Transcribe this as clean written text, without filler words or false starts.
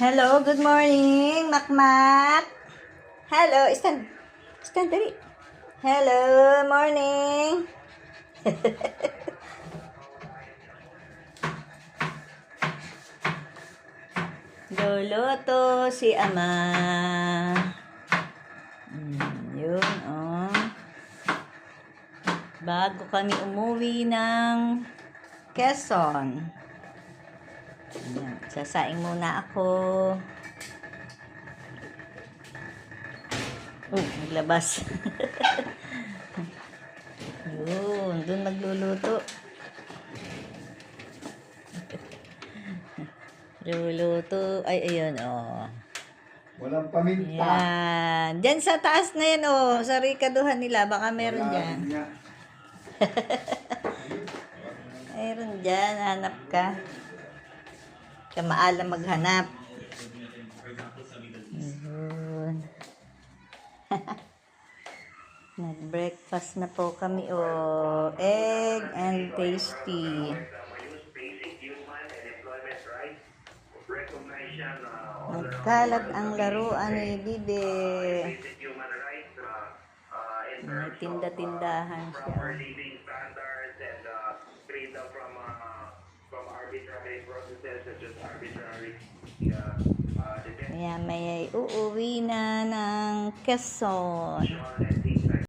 Hello, good morning, Makmak. Hello, stand dali. Hello, morning. Luluto si Ama. Yun, oh. Bago kami umuwi ng Quezon. Ayan, sasaing muna ako. Naglabas. Yun, dun magluluto. Luluto. Ay, ayun, oh. Walang paminta. Yan. Diyan sa taas na yan, oh. Sa rikaduhan nila. Baka meron Wala dyan. rin nga. Meron dyan. Hanap ka. Kamaalam maghanap. Yun. Nag-breakfast na po kami, oh. Egg and tasty. Nagkalat ang laruan ni Dide. May tinda-tindahan siya. Kaya may uuwi na ng Quezon.